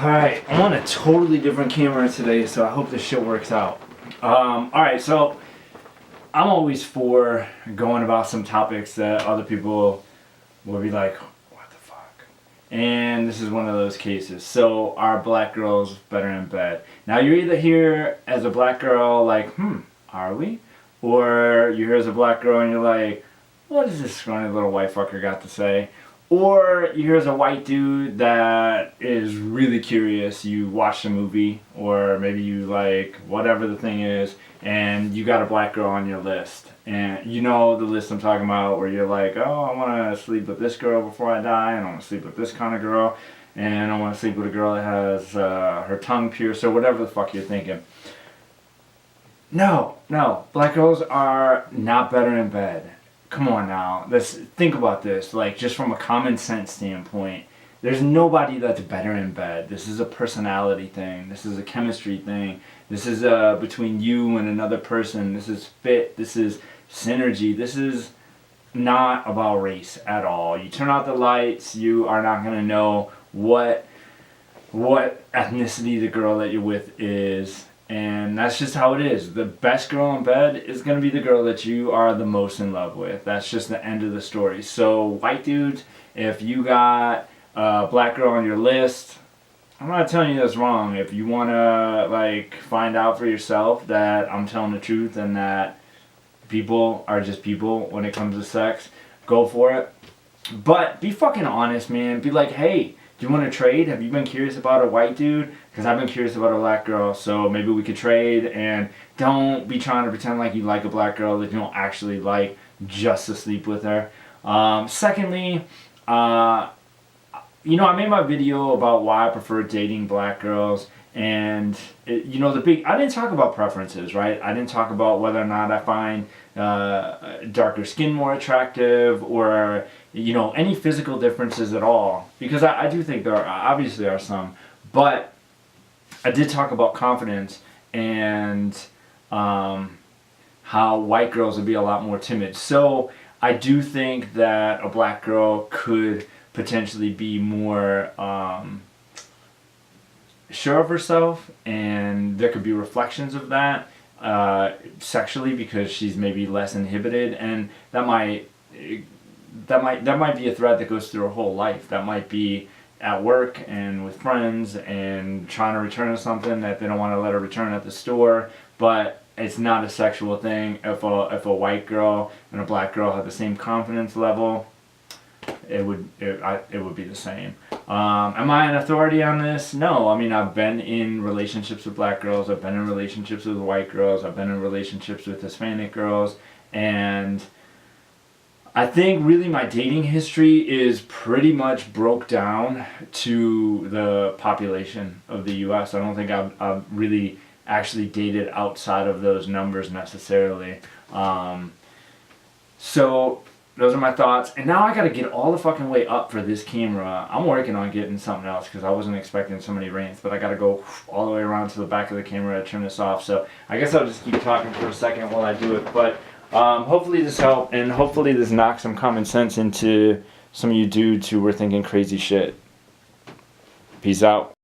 Alright, I'm on a totally different camera today, so I hope this shit works out. Alright, so I'm always for going about some topics that other people will be like, what the fuck? And this is one of those cases. So, are black girls better in bed? Now, you're either here as a black girl, like, are we? Or you're here as a black girl and you're like, what does this scrawny little white fucker got to say? Or you're here as a white dude that is really curious. You watched a movie, or maybe you like whatever the thing is, and you got a black girl on your list. And you know the list I'm talking about, where you're like, oh, I want to sleep with this girl before I die, and I want to sleep with this kind of girl, and I want to sleep with a girl that has her tongue pierced, or whatever the fuck you're thinking. No, black girls are not better in bed. Come on now, let's think about this, like just from a common sense standpoint. There's nobody that's better in bed. This is a personality thing. This is a chemistry thing. This is between you and another person. This is fit. This is synergy. This is not about race at all. You turn out the lights, you are not going to know what ethnicity the girl that you're with is. And that's just how it is. The best girl in bed is going to be the girl that you are the most in love with. That's just the end of the story. So, white dudes, if you got a black girl on your list, I'm not telling you that's wrong. If you want to, like, find out for yourself that I'm telling the truth and that people are just people when it comes to sex, go for it. But be fucking honest, man. Be like, hey, do you want to trade? Have you been curious about a white dude? Because I've been curious about a black girl, so maybe we could trade. And don't be trying to pretend like you like a black girl that you don't actually like just to sleep with her. Secondly, I made my video about why I prefer dating black girls. And, I didn't talk about preferences, right? I didn't talk about whether or not I find darker skin more attractive or, any physical differences at all. Because I do think there obviously are some. But I did talk about confidence and how white girls would be a lot more timid. So I do think that a black girl could potentially be more sure of herself, and there could be reflections of that sexually because she's maybe less inhibited, and that might be a thread that goes through her whole life. That might be at work and with friends and trying to return something that they don't want to let her return at the store, but it's not a sexual thing. If a white girl and a black girl have the same confidence level, it would be the same. Am I an authority on this? No. I mean, I've been in relationships with black girls. I've been in relationships with white girls. I've been in relationships with Hispanic girls. And I think really my dating history is pretty much broke down to the population of the U.S. I don't think I've really actually dated outside of those numbers necessarily. So those are my thoughts. And now I got to get all the fucking way up for this camera. I'm working on getting something else because I wasn't expecting so many rants, but I got to go all the way around to the back of the camera to turn this off. So I guess I'll just keep talking for a second while I do it. But hopefully this helped, and hopefully this knocks some common sense into some of you dudes who were thinking crazy shit. Peace out.